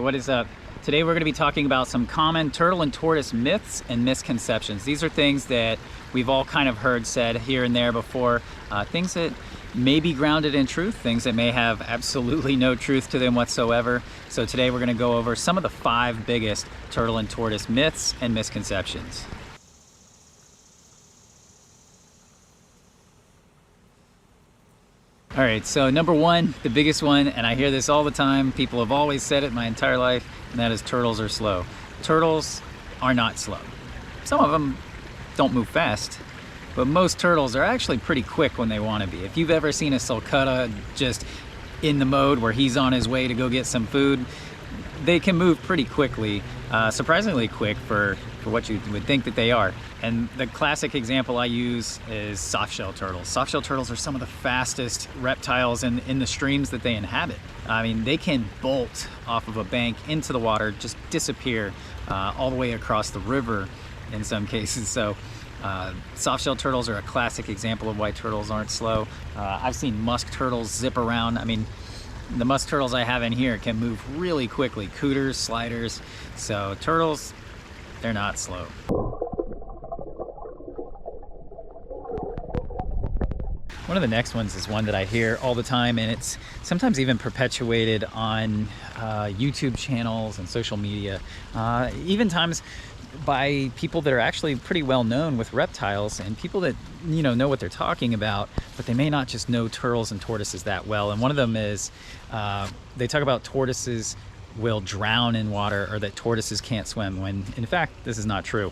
what is up? Today we're going to be talking about some common turtle and tortoise myths and misconceptions. These are things that we've all kind of heard said here and there before, things that may be grounded in truth, things that may have absolutely no truth to them whatsoever. So today we're going to go over some of the 5 biggest turtle and tortoise myths and misconceptions. All right, so number 1, the biggest one, and I hear this all the time, people have always said it my entire life, and that is turtles are slow. Turtles are not slow. Some of them don't move fast, but most turtles are actually pretty quick when they want to be. If you've ever seen a sulcata just in the mode where he's on his way to go get some food, they can move pretty quickly, surprisingly quick for what you would think that they are. And the classic example I use is softshell turtles. Softshell turtles are some of the fastest reptiles in the streams that they inhabit. I mean, they can bolt off of a bank into the water, just disappear all the way across the river in some cases. So softshell turtles are a classic example of why turtles aren't slow. I've seen musk turtles zip around. I mean, the musk turtles I have in here can move really quickly. Cooters, sliders. So turtles, they're not slow. One of the next ones is one that I hear all the time, and it's sometimes even perpetuated on YouTube channels and social media, even times by people that are actually pretty well known with reptiles and people that know what they're talking about, but they may not just know turtles and tortoises that well. And one of them is they talk about tortoises will drown in water, or that tortoises can't swim, when in fact this is not true.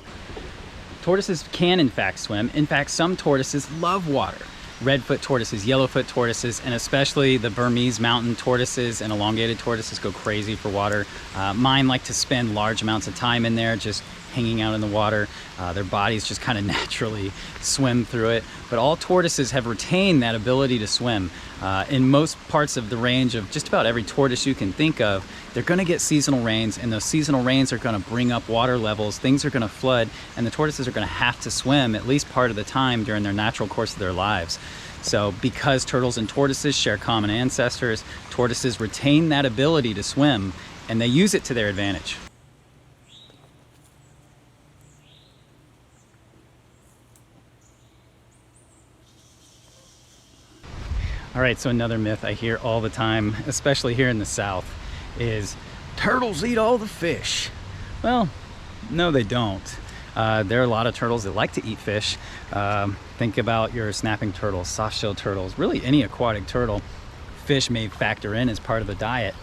Tortoises can in fact swim. In fact, some tortoises love water. Redfoot tortoises, yellowfoot tortoises, and especially the Burmese mountain tortoises and elongated tortoises go crazy for water. Mine like to spend large amounts of time in there just hanging out in the water. Their bodies just kind of naturally swim through it. But all tortoises have retained that ability to swim. In most parts of the range of just about every tortoise you can think of, they're going to get seasonal rains, and those seasonal rains are going to bring up water levels. Things are going to flood, and the tortoises are going to have to swim at least part of the time during their natural course of their lives. So because turtles and tortoises share common ancestors, tortoises retain that ability to swim, and they use it to their advantage. All right, so another myth I hear all the time, especially here in the South, is turtles eat all the fish. Well, no, they don't. There are a lot of turtles that like to eat fish. Think about your snapping turtles, softshell turtles, really any aquatic turtle. Fish may factor in as part of the diet.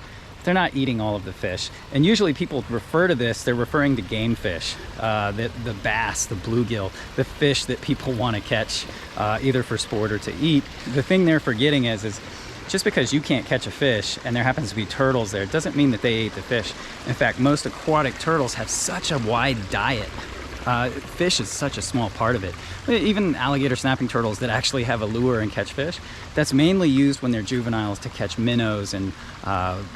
They're not eating all of the fish. And usually people refer to this, they're referring to game fish, the bass, the bluegill, the fish that people want to catch either for sport or to eat. The thing they're forgetting is just because you can't catch a fish and there happens to be turtles there, doesn't mean that they ate the fish. In fact, most aquatic turtles have such a wide diet. Fish is such a small part of it. Even alligator snapping turtles that actually have a lure and catch fish, that's mainly used when they're juveniles to catch minnows and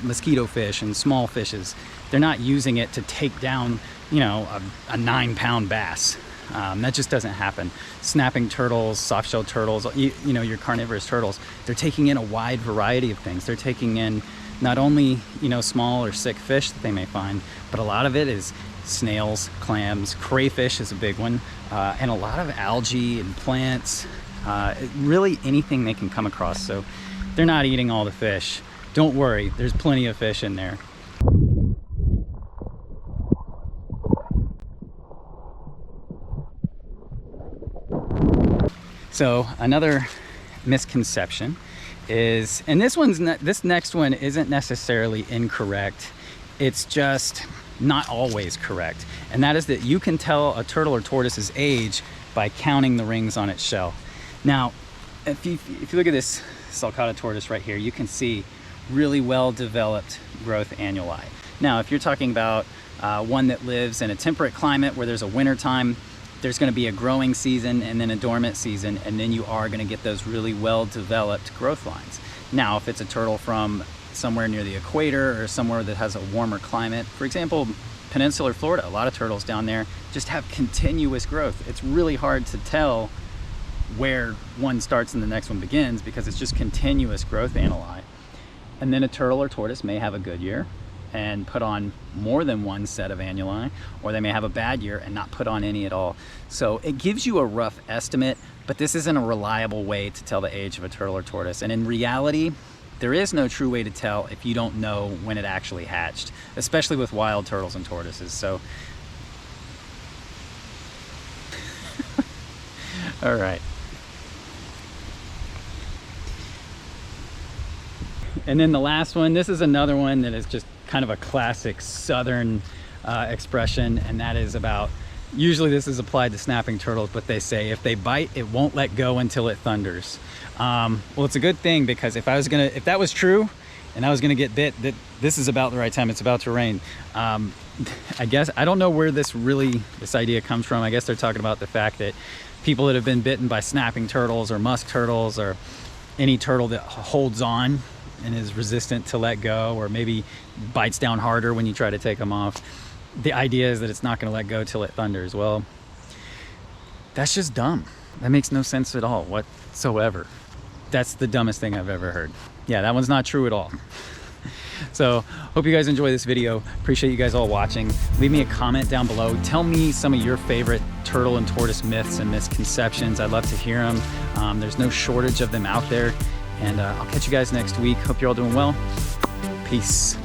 mosquito fish and small fishes. They're not using it to take down, a 9-pound bass. That just doesn't happen. Snapping turtles, softshell turtles, your carnivorous turtles, they're taking in a wide variety of things. They're taking in not only, small or sick fish that they may find, but a lot of it is snails, clams, crayfish is a big one, and a lot of algae and plants, really anything they can come across. So they're not eating all the fish. Don't worry, there's plenty of fish in there. So another misconception is, and this next one isn't necessarily incorrect, it's just not always correct, and that is that you can tell a turtle or tortoise's age by counting the rings on its shell. Now, if you look at this sulcata tortoise right here, you can see really well developed growth annuli. Now, if you're talking about one that lives in a temperate climate where there's a winter time, there's going to be a growing season and then a dormant season, and then you are going to get those really well developed growth lines. Now, if it's a turtle from somewhere near the equator or somewhere that has a warmer climate, for example, peninsular Florida, a lot of turtles down there just have continuous growth. It's really hard to tell where one starts and the next one begins because it's just continuous growth annuli. And then a turtle or tortoise may have a good year and put on more than one set of annuli, or they may have a bad year and not put on any at all. So it gives you a rough estimate, but this isn't a reliable way to tell the age of a turtle or tortoise. And in reality, there is no true way to tell if you don't know when it actually hatched, especially with wild turtles and tortoises. So, all right. And then the last one, this is another one that is just kind of a classic Southern expression, and that is about, usually this is applied to snapping turtles, but they say if they bite, it won't let go until it thunders. Well, it's a good thing, because if that was true and I was gonna get bit, this is about the right time. It's about to rain. I guess, I don't know where this idea comes from. I guess they're talking about the fact that people that have been bitten by snapping turtles or musk turtles, or any turtle that holds on and is resistant to let go, or maybe bites down harder when you try to take them off, the idea is that it's not going to let go till it thunders. Well, that's just dumb. That makes no sense at all whatsoever. That's the dumbest thing I've ever heard. Yeah, that one's not true at all. So hope you guys enjoy this video. Appreciate you guys all watching. Leave me a comment down below. Tell me some of your favorite turtle and tortoise myths and misconceptions. I'd love to hear them. There's no shortage of them out there. And I'll catch you guys next week. Hope you're all doing well. Peace.